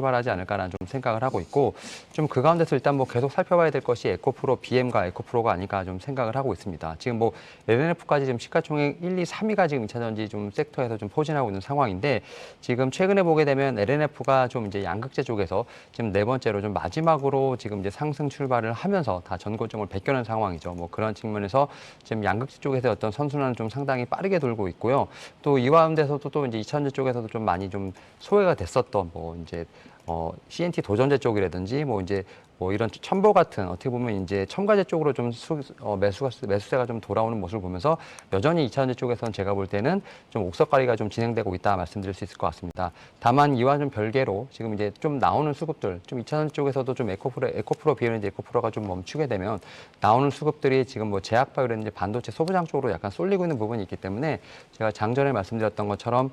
출발하지 않을까라는 좀 생각을 하고 있고, 좀 그 가운데서 일단 뭐 계속 살펴봐야 될 것이 에코프로 BM과 에코프로가 아닐까 좀 생각을 하고 있습니다. 지금 뭐 LNF까지 지금 시가총액 1, 2, 3위가 지금 2차전지 좀 섹터에서 좀 포진하고 있는 상황인데, 지금 최근에 보게 되면 LNF가 좀 이제 양극재 쪽에서 지금 네 번째로 좀 마지막으로 지금 이제 상승 출발을 하면서 다 전고점을 베껴낸 상황이죠. 뭐 그런 측면에서 지금 양극재 쪽에서 어떤 선순환은 좀 상당히 빠르게 돌고 있고요. 또 이와 함께서도 또 이제 2차전지 쪽에서도 좀 많이 좀 소외가 됐었던 뭐 이제 CNT 도전제 쪽이라든지 뭐 이제 뭐 이런 첨보 같은 어떻게 보면 이제 첨가제 쪽으로 좀 매수세가 좀 돌아오는 모습을 보면서 여전히 2차전지 쪽에서는 제가 볼 때는 좀 옥석가리가 좀 진행되고 있다 말씀드릴 수 있을 것 같습니다. 다만 이와 좀 별개로 지금 이제 좀 나오는 수급들, 좀 2차전지 쪽에서도 좀 에코프로 비율인데 에코프로가 좀 멈추게 되면 나오는 수급들이 지금 뭐 제약바이오라든지 반도체 소부장 쪽으로 약간 쏠리고 있는 부분이 있기 때문에 제가 장전에 말씀드렸던 것처럼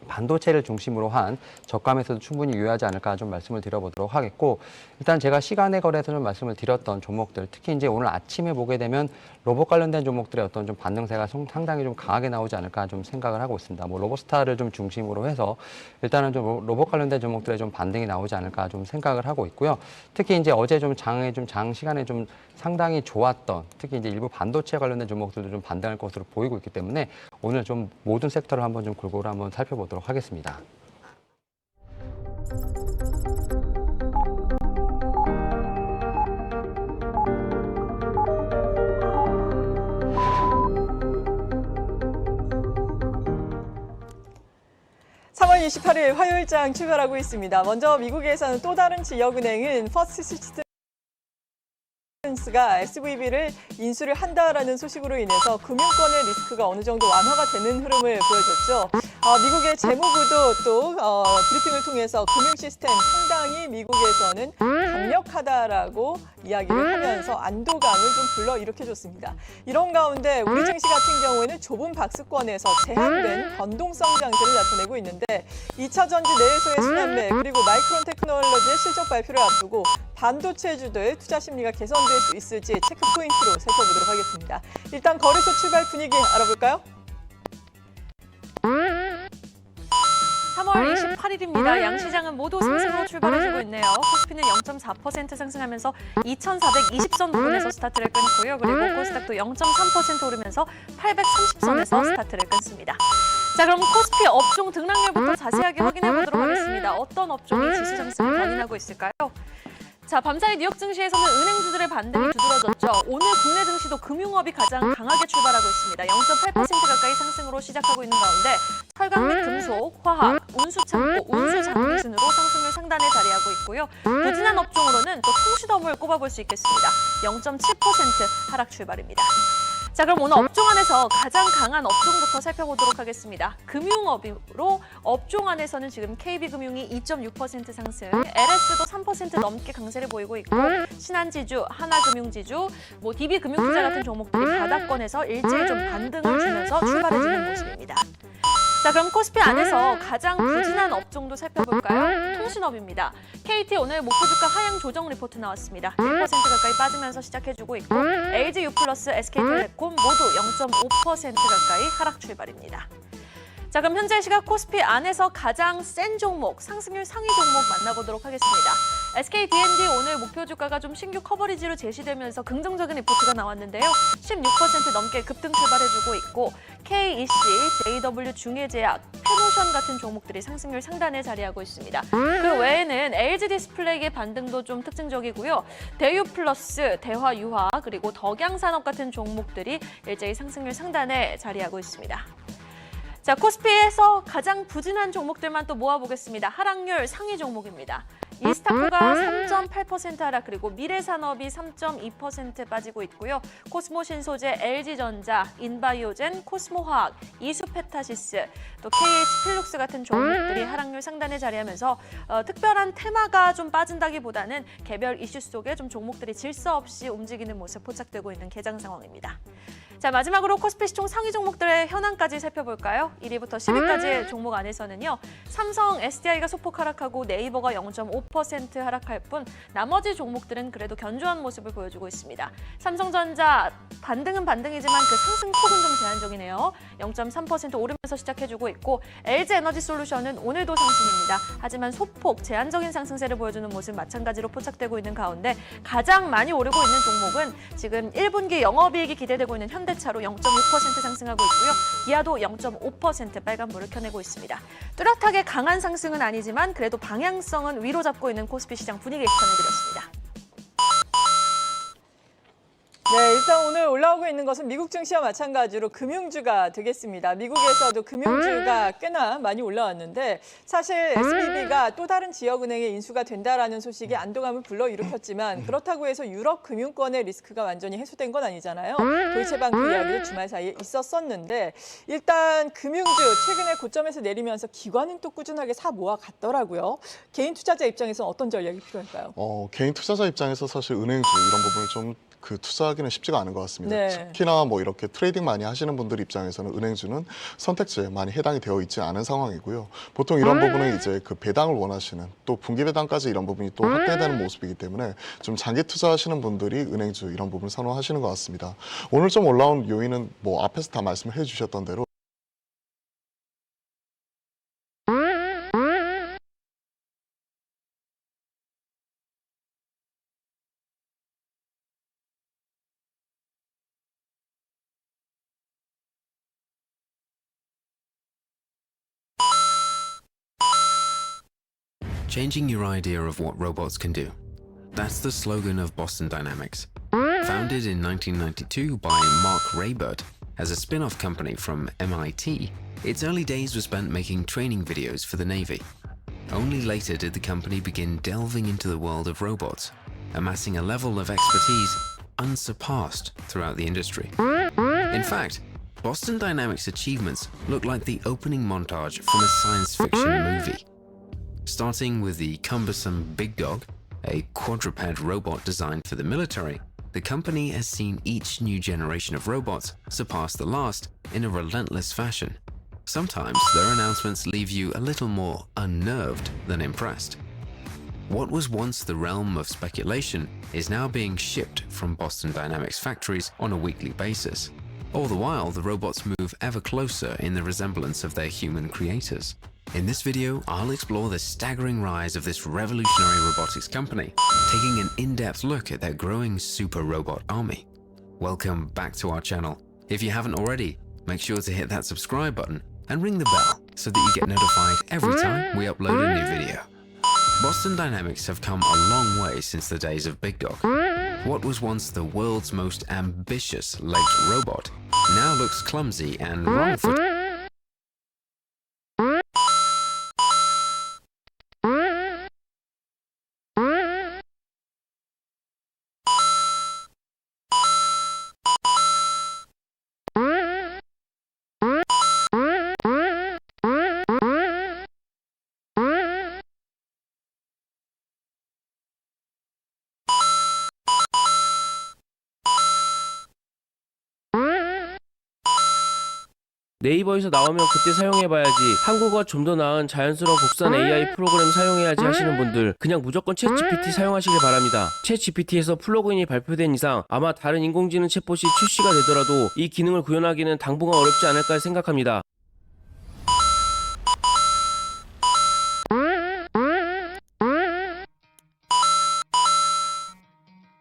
반도체를 중심으로 한 저감에서도 충분히 유효하지 않을까 좀 말씀을 드려보도록 하겠고, 일단 제가 시간의 거래에서 좀 말씀을 드렸던 종목들, 특히 이제 오늘 아침에 보게 되면 로봇 관련된 종목들의 어떤 좀 반등세가 상당히 좀 강하게 나오지 않을까 좀 생각을 하고 있습니다. 뭐 로봇스타를 좀 중심으로 해서 일단은 좀 로봇 관련된 종목들의 좀 반등이 나오지 않을까 좀 생각을 하고 있고요. 특히 이제 어제 좀 장 시간에 좀 상당히 좋았던 특히 이제 일부 반도체 관련된 종목들도 좀 반등할 것으로 보이고 있기 때문에 오늘 좀 모든 섹터를 한번 좀 골고루 한번 살펴보도록 하겠습니다. (3월 28일) 화요일장 출발하고 있습니다. 먼저 미국에서는 또 다른 지역은행은 퍼스트 시스템스가 SVB를 인수를 한다라는 소식으로 인해서 금융권의 리스크가 어느 정도 완화가 되는 흐름을 보여줬죠. 미국의 재무부도 또 브리핑을 통해서 금융 시스템 상당히 미국에서는 강력하다라고 이야기를 하면서 안도감을 좀 불러일으켜줬습니다. 이런 가운데 우리 증시 같은 경우에는 좁은 박스권에서 제한된 변동성 장세를 나타내고 있는데 2차 전지 내일소의 순환매 그리고 마이크론 테크놀로지의 실적 발표를 앞두고 반도체주들 투자 심리가 개선될 수 있을지 체크 포인트로 살펴보도록 하겠습니다. 일단 거래소 출발 분위기 알아볼까요? 3월 28일입니다. 양시장은 모두 상승으로 출발해주고 있네요. 코스피는 0.4% 상승하면서 2,420선 부근에서 스타트를 끊고요. 그리고 코스닥도 0.3% 오르면서 830선에서 스타트를 끊습니다. 자, 그럼 코스피 업종 등락률부터 자세하게 확인해 보도록 하겠습니다. 어떤 업종이 지수 상승을 견인하고 있을까요? 자, 밤사이 뉴욕 증시에서는 은행주들의 반등이 두드러졌죠. 오늘 국내 증시도 금융업이 가장 강하게 출발하고 있습니다. 0.8% 가까이 상승으로 시작하고 있는 가운데 철강 및 금속, 화학, 운수창고, 운수장비 순으로 상승률 상단에 자리하고 있고요. 부진한 업종으로는 또 통신업을 꼽아볼 수 있겠습니다. 0.7% 하락 출발입니다. 자, 그럼 오늘 업종 안에서 가장 강한 업종부터 살펴보도록 하겠습니다. 금융업으로 업종 안에서는 지금 KB금융이 2.6% 상승, LS도 3% 넘게 강세를 보이고 있고 신한지주, 하나금융지주, 뭐 DB금융투자 같은 종목들이 바닥권에서 일제히 좀 반등을 주면서 출발해주는 모습입니다. 자, 그럼 코스피 안에서 가장 부진한 업종도 살펴볼까요? 통신업입니다. KT 오늘 목표 주가 하향 조정 리포트 나왔습니다. 1% 가까이 빠지면서 시작해주고 있고 LGU+, SK텔레콤 모두 0.5% 가까이 하락 출발입니다. 자, 그럼 현재 시각 코스피 안에서 가장 센 종목, 상승률 상위 종목 만나보도록 하겠습니다. SKD&D 오늘 목표 주가가 좀 신규 커버리지로 제시되면서 긍정적인 리포트가 나왔는데요. 16% 넘게 급등 출발해주고 있고 KEC, JW 중해제약, 페노션 같은 종목들이 상승률 상단에 자리하고 있습니다. 그 외에는 LG 디스플레이의 반등도 좀 특징적이고요. 대유플러스, 대화유화, 그리고 덕양산업 같은 종목들이 일제히 상승률 상단에 자리하고 있습니다. 자, 코스피에서 가장 부진한 종목들만 또 모아보겠습니다. 하락률 상위 종목입니다. 이스타코가 3.8% 하락, 그리고 미래산업이 3.2% 빠지고 있고요. 코스모신소재, LG전자, 인바이오젠, 코스모화학, 이수페타시스, 또 KH필룩스 같은 종목들이 하락률 상단에 자리하면서 특별한 테마가 좀 빠진다기보다는 개별 이슈 속에 좀 종목들이 질서 없이 움직이는 모습 포착되고 있는 개장 상황입니다. 자, 마지막으로 코스피 시총 상위 종목들의 현황까지 살펴볼까요? 1위부터 10위까지의 종목 안에서는요. 삼성, SDI가 소폭 하락하고 네이버가 0.5% 하락할 뿐 나머지 종목들은 그래도 견조한 모습을 보여주고 있습니다. 삼성전자 반등은 반등이지만 그 상승폭은 좀 제한적이네요. 0.3% 오르면서 시작해주고 있고 LG에너지솔루션은 오늘도 상승입니다. 하지만 소폭 제한적인 상승세를 보여주는 모습 마찬가지로 포착되고 있는 가운데 가장 많이 오르고 있는 종목은 지금 1분기 영업이익이 기대되고 있는 현대차로 0.6% 상승하고 있고요. 기아도 0.5% 빨간불을 켜내고 있습니다. 뚜렷하게 강한 상승은 아니지만 그래도 방향성은 위로 잡고 있는 코스피 시장 분위기 전해드렸습니다. 네, 일단 오늘 올라오고 있는 것은 미국 증시와 마찬가지로 금융주가 되겠습니다. 미국에서도 금융주가 꽤나 많이 올라왔는데 사실 SVB가 또 다른 지역은행의 인수가 된다라는 소식이 안도감을 불러일으켰지만 그렇다고 해서 유럽 금융권의 리스크가 완전히 해소된 건 아니잖아요. 도이체방크 이야기도 주말 사이에 있었었는데 일단 금융주 최근에 고점에서 내리면서 기관은 또 꾸준하게 사 모아갔더라고요. 개인 투자자 입장에서는 어떤 전략이 필요할까요? 개인 투자자 입장에서 사실 은행주 이런 부분을 좀 투자하기는 쉽지가 않은 것 같습니다. 네. 특히나 뭐 이렇게 트레이딩 많이 하시는 분들 입장에서는 은행주는 선택지에 많이 해당이 되어 있지 않은 상황이고요. 보통 이런 부분은 이제 그 배당을 원하시는 또 분기 배당까지 이런 부분이 또 확대되는 모습이기 때문에 좀 장기 투자하시는 분들이 은행주 이런 부분을 선호하시는 것 같습니다. 오늘 좀 올라온 요인은 뭐 앞에서 다 말씀을 해주셨던 대로 Changing your idea of what robots can do. That's the slogan of Boston Dynamics. Founded in 1992 by Mark Raybert as a spin-off company from MIT, its early days were spent making training videos for the Navy. Only later did the company begin delving into the world of robots, amassing a level of expertise unsurpassed throughout the industry. In fact, Boston Dynamics' achievements look like the opening montage from a science fiction movie. Starting with the cumbersome Big Dog, a quadruped robot designed for the military, the company has seen each new generation of robots surpass the last in a relentless fashion. Sometimes their announcements leave you a little more unnerved than impressed. What was once the realm of speculation is now being shipped from Boston Dynamics factories on a weekly basis. All the while, the robots move ever closer in the resemblance of their human creators. In this video, I'll explore the staggering rise of this revolutionary robotics company, taking an in-depth look at their growing super robot army. Welcome back to our channel. If you haven't already, make sure to hit that subscribe button and ring the bell so that you get notified every time we upload a new video. Boston Dynamics have come a long way since the days of Big Dog. What was once the world's most ambitious legged robot now looks clumsy and wrong-footed. 네이버에서 나오면 그때 사용해봐야지, 한국어 좀 더 나은 자연스러운 국산 AI 프로그램 사용해야지 하시는 분들 그냥 무조건 챗GPT 사용하시길 바랍니다. 챗GPT에서 플러그인이 발표된 이상 아마 다른 인공지능 챗봇이 출시가 되더라도 이 기능을 구현하기는 당분간 어렵지 않을까 생각합니다.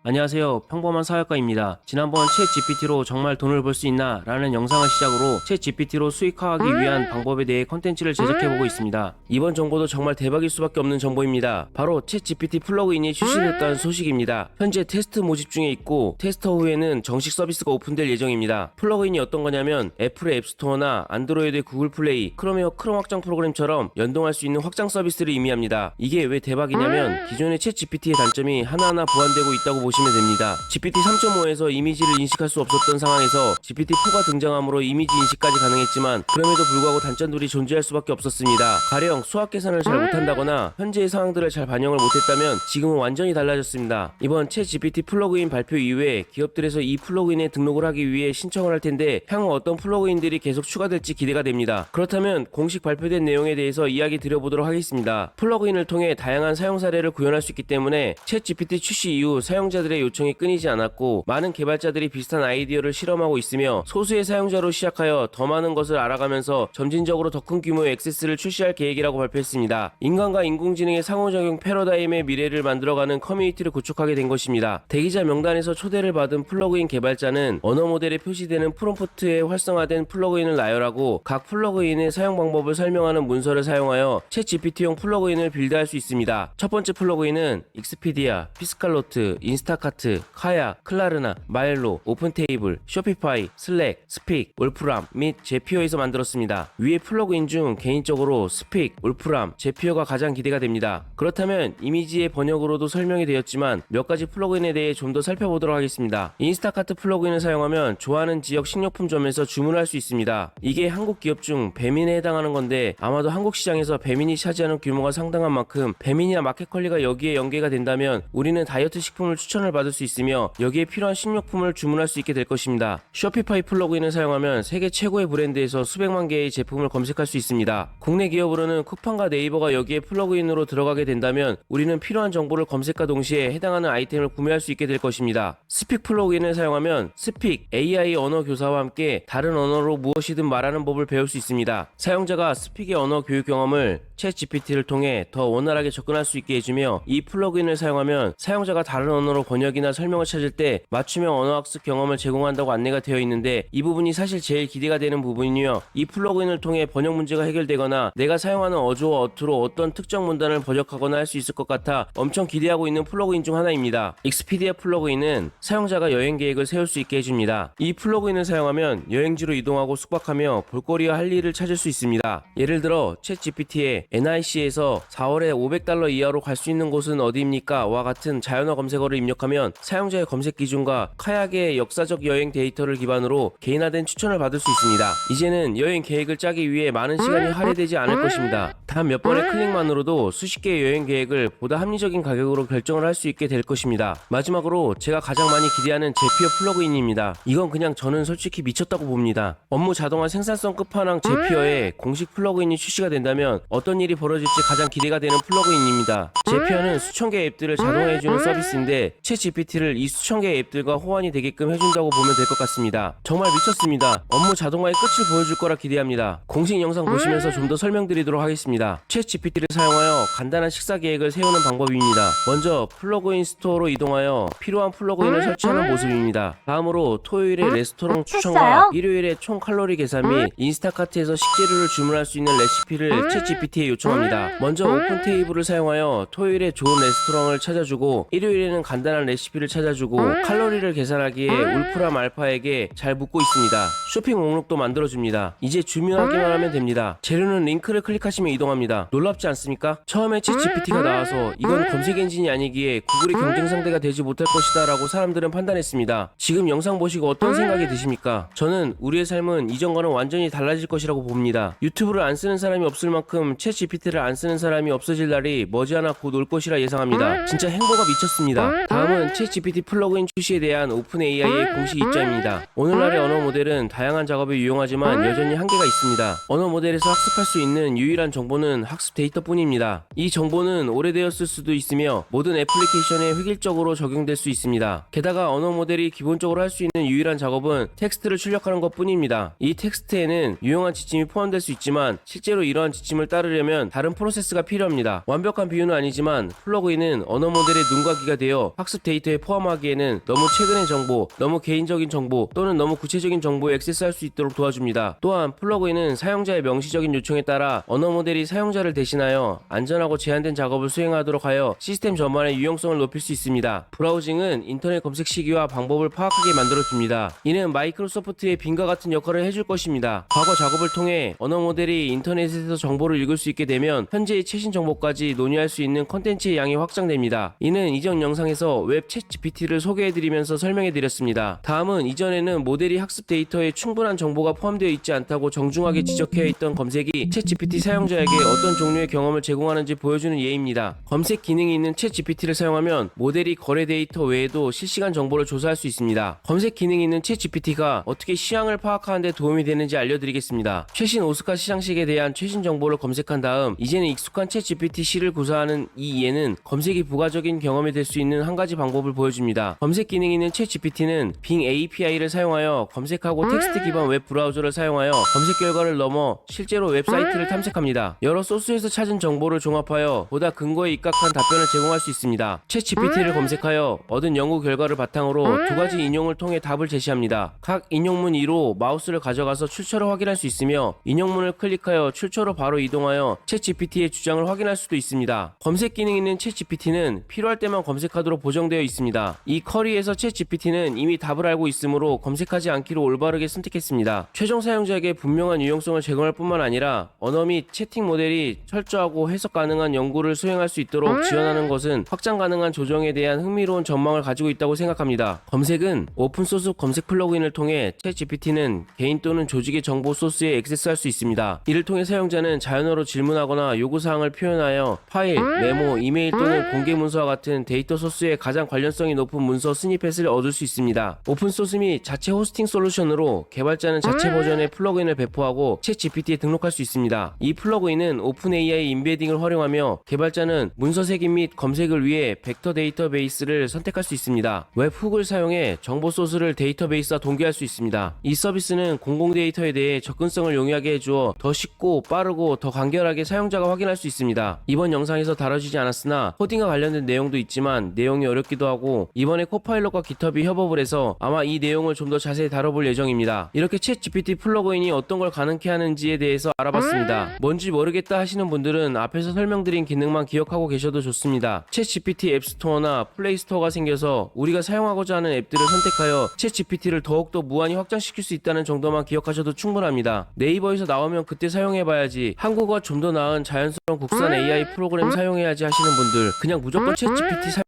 안녕하세요. 평범한 사역가입니다. 지난번 챗GPT로 정말 돈을 벌 수 있나? 라는 영상을 시작으로 챗GPT로 수익화하기 위한 방법에 대해 컨텐츠를 제작해보고 있습니다. 이번 정보도 정말 대박일 수밖에 없는 정보입니다. 바로 챗GPT 플러그인이 출시됐다는 소식입니다. 현재 테스트 모집 중에 있고 테스터 후에는 정식 서비스가 오픈될 예정입니다. 플러그인이 어떤 거냐면 애플의 앱스토어나 안드로이드의 구글 플레이, 크롬웨어 크롬 확장 프로그램처럼 연동할 수 있는 확장 서비스를 의미합니다. 이게 왜 대박이냐면 기존의 챗GPT의 단점이 하나하나 보완되고 있다고 보시면 보시면 됩니다. GPT 3.5에서 이미지를 인식할 수 없었던 상황에서 GPT-4가 등장함으로 이미지 인식까지 가능했지만 그럼에도 불구하고 단점들이 존재할 수밖에 없었습니다. 가령 수학 계산을 잘 못한다거나 현재의 상황들을 잘 반영을 못했다면 지금은 완전히 달라졌습니다. 이번 챗 GPT 플러그인 발표 이후에 기업들에서 이 플러그인에 등록을 하기 위해 신청을 할 텐데 향후 어떤 플러그인들이 계속 추가될지 기대가 됩니다. 그렇다면 공식 발표된 내용에 대해서 이야기 드려보도록 하겠습니다. 플러그인을 통해 다양한 사용 사례를 구현할 수 있기 때문에 챗 GPT 출시 이후 사용자들의 요청이 끊이지 않았고 많은 개발자들이 비슷한 아이디어를 실험하고 있으며 소수의 사용자로 시작하여 더 많은 것을 알아가면서 점진적으로 더 큰 규모의 액세스를 출시할 계획이라고 발표했습니다. 인간과 인공지능의 상호작용 패러다임의 미래를 만들어가는 커뮤니티를 구축하게 된 것입니다. 대기자 명단에서 초대를 받은 플러그인 개발자는 언어 모델에 표시되는 프롬프트에 활성화된 플러그인을 나열하고 각 플러그인의 사용 방법을 설명하는 문서를 사용하여 챗 GPT용 플러그인을 빌드할 수 있습니다. 첫 번째 플러그인은 익스피디아, 피스칼노트, 인스타카트, 카야, 클라르나, 마일로, 오픈테이블, 쇼피파이, 슬랙, 스픽, 울프람 및 제피어에서 만들었습니다. 위의 플러그인 중 개인적으로 스픽, 울프람, 제피어가 가장 기대가 됩니다. 그렇다면 이미지의 번역으로도 설명이 되었지만 몇 가지 플러그인에 대해 좀 더 살펴보도록 하겠습니다. 인스타카트 플러그인을 사용하면 좋아하는 지역 식료품점에서 주문할 수 있습니다. 이게 한국 기업 중 배민에 해당하는 건데 아마도 한국 시장에서 배민이 차지하는 규모가 상당한 만큼 배민이나 마켓컬리가 여기에 연계가 된다면 우리는 다이어트 식품을 추천을 받을 수 있으며 여기에 필요한 식료품을 주문할 수 있게 될 것입니다. 쇼피파이 플러그인을 사용하면 세계 최고의 브랜드에서 수백만 개의 제품을 검색할 수 있습니다. 국내 기업으로는 쿠팡과 네이버가 여기에 플러그인으로 들어가게 된다면 우리는 필요한 정보를 검색과 동시에 해당하는 아이템을 구매할 수 있게 될 것입니다. 스픽 플러그인을 사용하면 스픽, AI 언어 교사와 함께 다른 언어로 무엇이든 말하는 법을 배울 수 있습니다. 사용자가 스픽의 언어 교육 경험을 챗 GPT를 통해 더 원활하게 접근할 수 있게 해주며 이 플러그인을 사용하면 사용자가 다른 언어로 번역이나 설명을 찾을 때 맞춤형 언어학습 경험을 제공한다고 안내가 되어 있는데 이 부분이 사실 제일 기대가 되는 부분이며 이 플러그인을 통해 번역 문제가 해결되거나 내가 사용하는 어조와 어투로 어떤 특정 문단을 번역하거나 할 수 있을 것 같아 엄청 기대하고 있는 플러그인 중 하나입니다. 익스피디아 플러그인은 사용자가 여행 계획을 세울 수 있게 해줍니다. 이 플러그인을 사용하면 여행지로 이동하고 숙박하며 볼거리와 할 일을 찾을 수 있습니다. 예를 들어 챗 GPT에 NIC에서 4월에 $500 이하로 갈 수 있는 곳은 어디입니까? 와 같은 자연어 검색어를 입력하면 사용자의 검색 기준과 카약의 역사적 여행 데이터를 기반으로 개인화된 추천을 받을 수 있습니다. 이제는 여행 계획을 짜기 위해 많은 시간이 할애되지 않을 것입니다. 단 몇 번의 클릭만으로도 수십 개의 여행 계획을 보다 합리적인 가격으로 결정을 할 수 있게 될 것입니다. 마지막으로 제가 가장 많이 기대하는 제피어 플러그인입니다. 이건 그냥 저는 솔직히 미쳤다고 봅니다. 업무 자동화 생산성 끝판왕 제피어에 공식 플러그인이 출시가 된다면 어떤 일이 벌어질지 가장 기대가 되는 플러그인입니다. 제피어는 수천 개의 앱들을 자동화해주는 서비스인데 챗 GPT를 이 수천 개의 앱들과 호환이 되게끔 해준다고 보면 될 것 같습니다. 정말 미쳤습니다. 업무 자동화의 끝을 보여줄 거라 기대합니다. 공식 영상 보시면서 좀 더 설명드리도록 하겠습니다. 챗 GPT를 사용하여 간단한 식사 계획을 세우는 방법입니다. 먼저 플러그인 스토어로 이동하여 필요한 플러그인을 설치하는 모습입니다. 다음으로 토요일에 레스토랑 추천과 일요일에 총 칼로리 계산 및 인스타카트에서 식재료를 주문할 수 있는 레시피를 챗 GPT에 요청합니다. 먼저 오픈 테이블을 사용하여 토요일에 좋은 레스토랑을 찾아주고 일요일에는 간단한 레시피를 찾아주고 칼로리를 계산하기에 울프람 알파에게 잘 묻고 있습니다. 쇼핑 목록도 만들어줍니다. 이제 주문하기만 하면 됩니다. 재료는 링크를 클릭하시면 이동합니다. 놀랍지 않습니까? 처음에 챗 GPT가 나와서 이건 검색 엔진이 아니기에 구글의 경쟁 상대가 되지 못할 것이다 라고 사람들은 판단했습니다. 지금 영상 보시고 어떤 생각이 드십니까? 저는 우리의 삶은 이전과는 완전히 달라질 것이라고 봅니다. 유튜브를 안 쓰는 사람이 없을 만큼 챗 GPT를 안 쓰는 사람이 없어질 날이 머지않아 곧 올 것이라 예상합니다. 진짜 행보가 미쳤습니다. 다음은 챗 GPT 플러그인 출시에 대한 오픈 AI의 공식 입장입니다. 오늘날의 언어 모델은 다양한 작업에 유용하지만 여전히 한계가 있습니다. 언어 모델에서 학습할 수 있는 유일한 정보는 학습 데이터뿐입니다. 이 정보는 오래되었을 수도 있으며 모든 애플리케이션에 획일적으로 적용될 수 있습니다. 게다가 언어 모델이 기본적으로 할 수 있는 유일한 작업은 텍스트를 출력하는 것 뿐입니다. 이 텍스트에는 유용한 지침이 포함될 수 있지만 실제로 이러한 지침을 따르려면 다른 프로세스가 필요합니다. 완벽한 비유는 아니지만 플러그인은 언어 모델의 눈과 귀가 되어 학습 데이터에 포함하기에는 너무 최근의 정보, 너무 개인적인 정보 또는 너무 구체적인 정보에 액세스할 수 있도록 도와줍니다. 또한 플러그인은 사용자의 명시적인 요청에 따라 언어 모델이 사용자를 대신하여 안전하고 제한된 작업을 수행하도록 하여 시스템 전반의 유용성을 높일 수 있습니다. 브라우징은 인터넷 검색 시기와 방법을 파악하게 만들어줍니다. 이는 마이크로소프트의 빙과 같은 역할을 해줄 것입니다. 과거 작업을 통해 언어 모델이 인터넷에서 정보를 읽을 수 있게 되면 현재의 최신 정보까지 논의할 수 있는 컨텐츠의 양이 확장됩니다. 이는 이전 영상에서 웹 챗 GPT를 소개해드리면서 설명해드렸습니다. 다음은 이전에는 모델이 학습 데이터에 충분한 정보가 포함되어 있지 않다고 정중하게 지적해 있던 검색이 챗 GPT 사용자에게 어떤 종류의 경험을 제공하는지 보여주는 예입니다. 검색 기능이 있는 챗 GPT를 사용하면 모델이 거래 데이터 외에도 실시간 정보를 조사할 수 있습니다. 검색 기능이 있는 챗 GPT가 어떻게 시향을 파악하는 데 도움이 되는지 알려드리겠습니다. 최신 오스카 시상식에 대한 최신 정보를 검색한 다음 이제는 익숙한 챗 GPT-C를 구사하는 이 예는 검색이 부가적인 경험이 될 수 있는 한 가지 방법을 보여줍니다. 검색 기능이 있는 챗 GPT는 Bing API를 사용하여 검색하고 텍스트 기반 웹 브라우저를 사용하여 검색 결과를 넘어 실제로 웹사이트를 탐색합니다. 여러 소스에서 찾은 정보를 종합하여 보다 근거에 입각한 답변을 제공할 수 있습니다. 챗 GPT를 검색하여 얻은 연구 결과를 바탕으로 두 가지 인용을 통해 답을 제시합니다. 각 인용문 2로 마우스를 가져가서 출처를 확인할 수 있으며 인용문을 클릭하여 출처로 바로 이동하여 챗 GPT의 주장을 확인할 수도 있습니다. 검색 기능이 있는 챗 GPT는 필요할 때만 검색하도록 보정되어 있습니다. 이 쿼리에서 챗 GPT는 이미 답을 알고 있으므로 검색하지 않기로 올바르게 선택했습니다. 최종 사용자에게 분명한 유용성을 제공할 뿐만 아니라 언어 및 채팅 모델이 철저하고 해석 가능한 연구를 수행할 수 있도록 지원하는 것은 확장 가능한 조정에 대한 흥미로운 전망을 가지고 있다고 생각합니다. 검색은 오픈소스 검색 플러그인을 통해 챗 GPT는 개인 또는 조직의 정보 소스에 액세스할 수 있습니다. 이를 통해 사용자는 자연어로 질문하거나 요구사항을 표현하여 파일, 메모, 이메일 또는 공개 문서와 같은 데이터 소스에 가장 관련성이 높은 문서 스니펫을 얻을 수 있습니다. 오픈소스 및 자체 호스팅 솔루션으로 개발자는 자체 버전의 플러그인을 배포하고 챗 GPT에 등록할 수 있습니다. 이 플러그인은 오픈AI 임베딩을 활용하며 개발자는 문서 색인 및 검색을 위해 벡터 데이터베이스를 선택할 수 있습니다. 웹훅을 사용해 정보 소스를 데이터베이스와 동기할 수 있습니다. 이 서비스는 공공 데이터에 대해 접근성을 용이하게 해주어 더 쉽고 빠르고 더 간결하게 사용자가 확인할 수 있습니다. 이번 영상에서 다뤄지지 않았으나 코딩과 관련된 내용도 있지만 내용이 어렵기도 하고 이번에 코파일럿과 깃허브이 협업을 해서 아마 이 내용을 좀 더 자세히 다뤄볼 예정입니다. 이렇게 챗 GPT 플러그인이 어떤 걸 가능케 하는지에 대해서 알아봤습니다. 뭔지 모르겠다 하시는 분들은 앞에서 설명드린 기능만 기억하고 계셔도 좋습니다. 챗 GPT 앱스토어나 플레이스토어가 생겨서 우리가 사용하고자 하는 앱들을 선택하여 챗 GPT를 더욱더 무한히 확장시킬 수 있다는 정도만 기억하셔도 충분합니다. 네이버에서 나오면 그때 사용해봐야지, 한국어 좀 더 나은 자연스러운 국산 AI 프로그램 사용해야지 하시는 분들 그냥 무조건 챗 GPT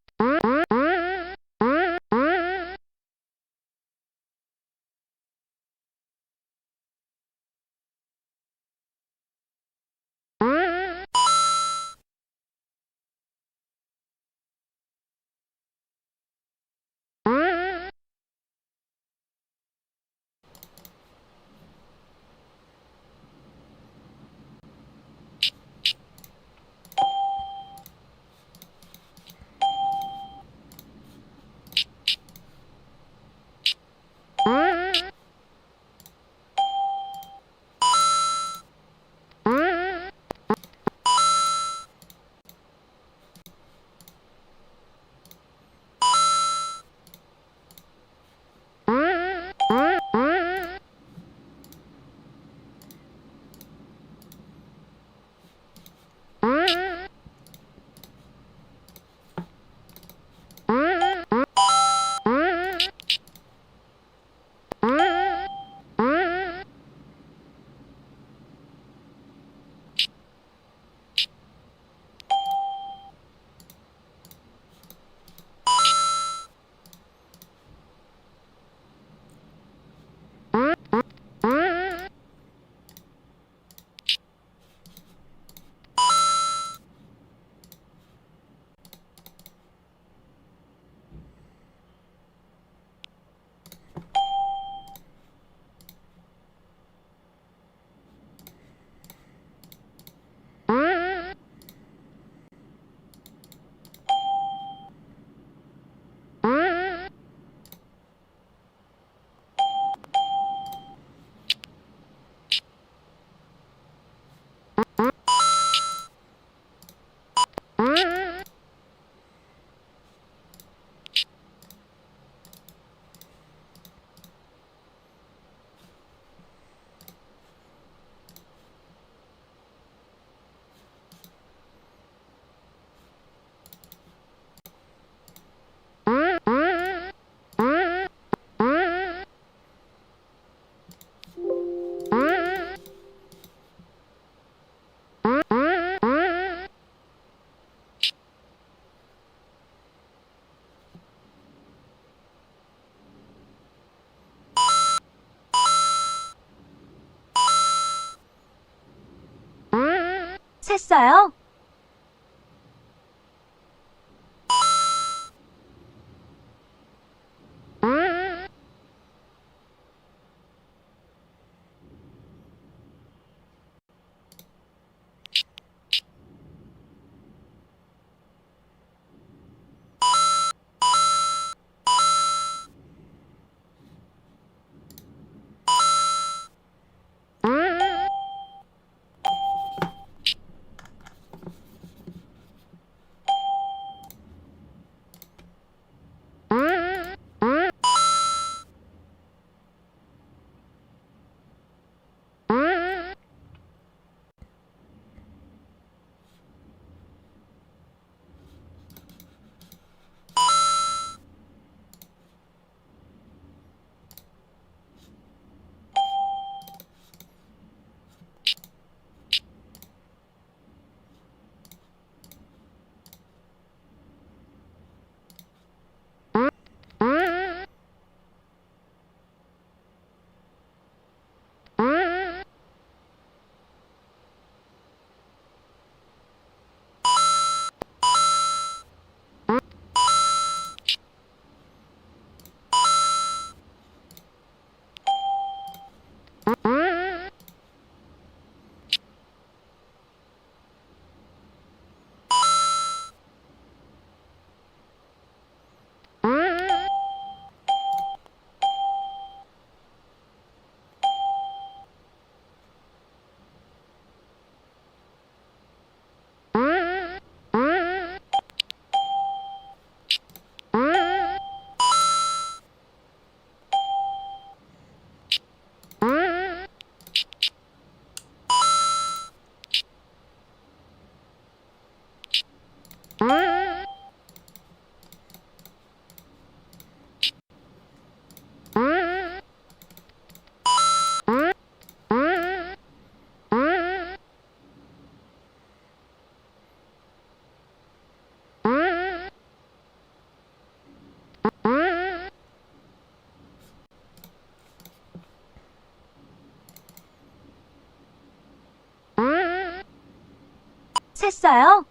샀어요. 샀어요.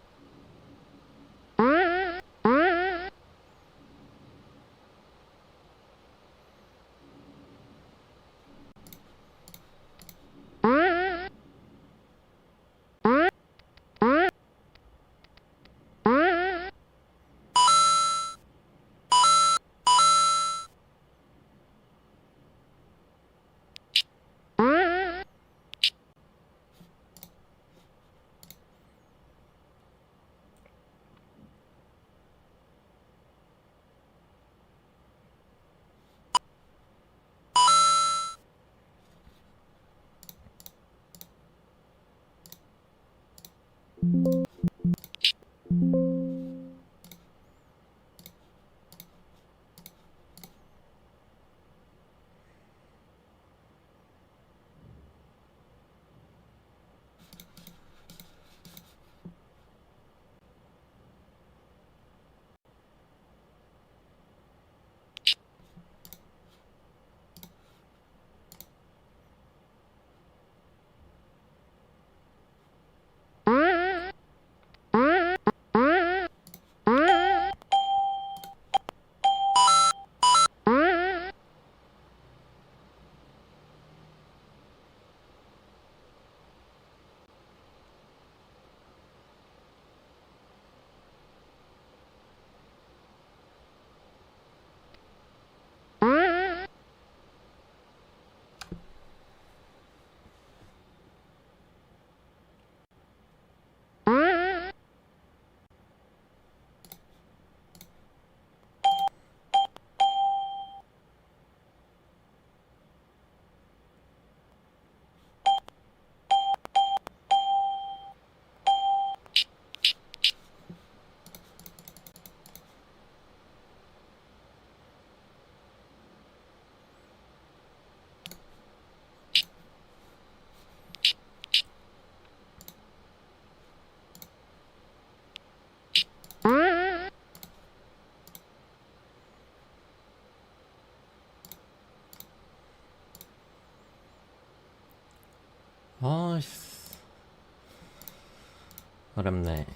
아, 어렵네.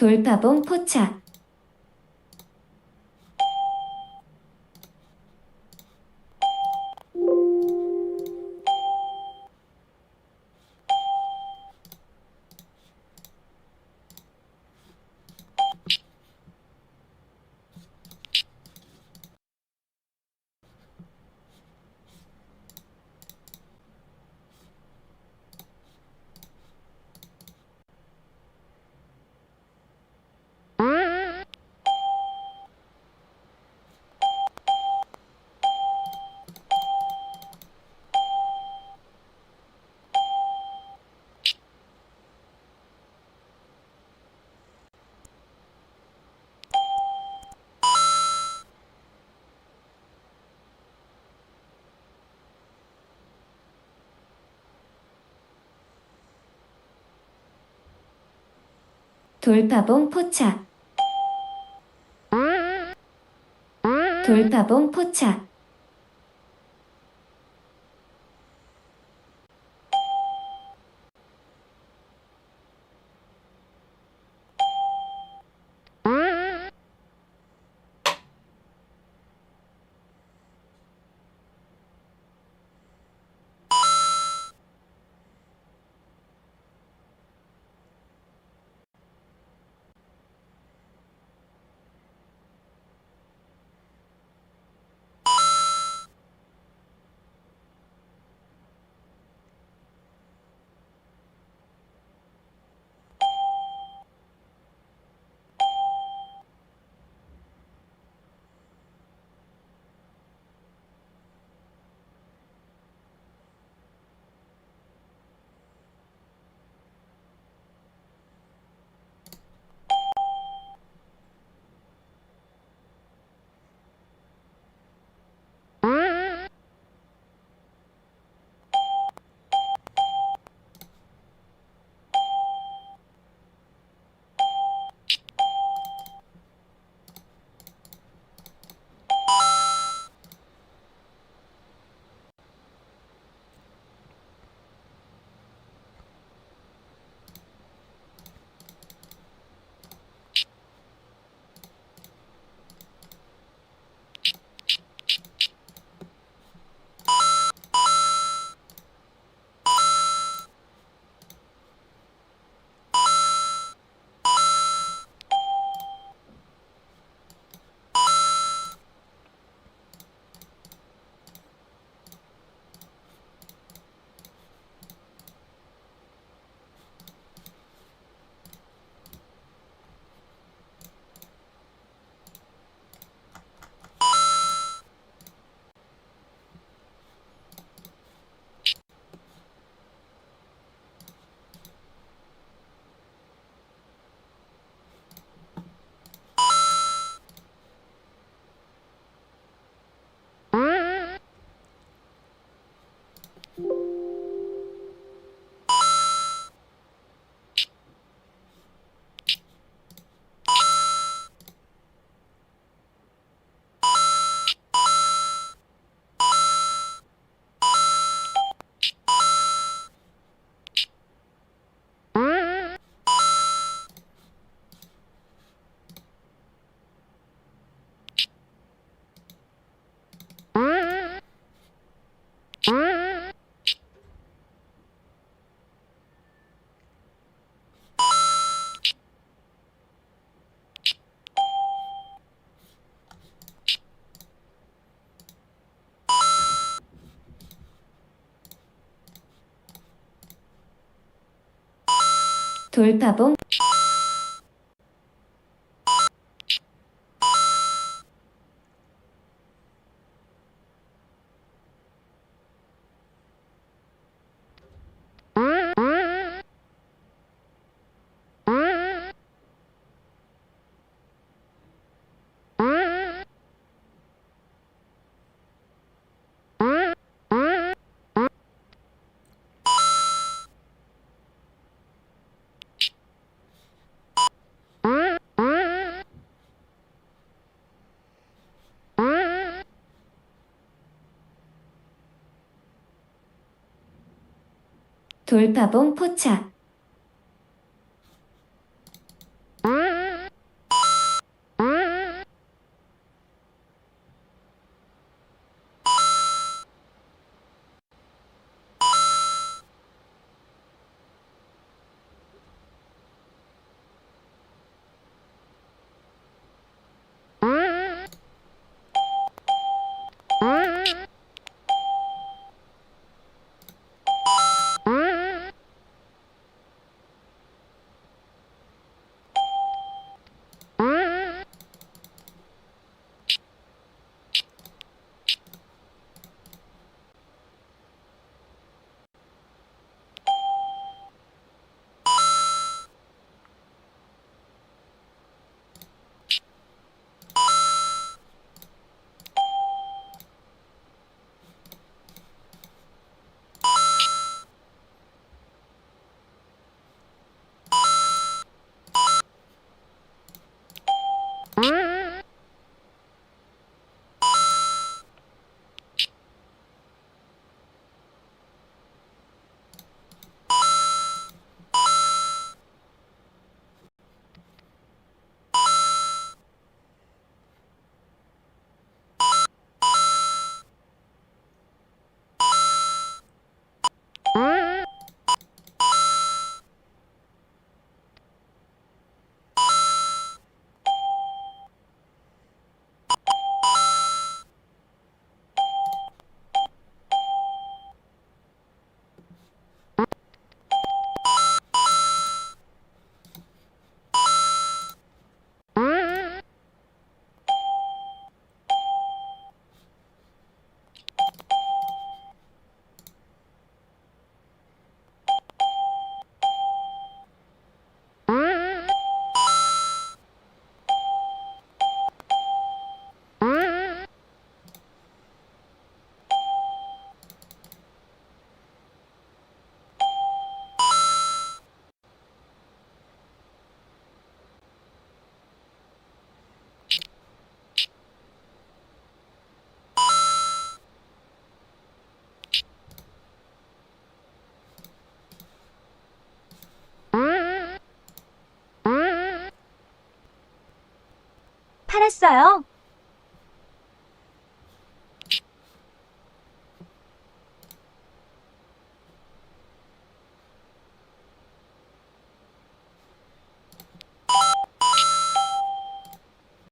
돌파봉 포착. 돌파봉 포착. 돌파봉 포착. 돌파봉. 돌파봉 포착. 팔았어요.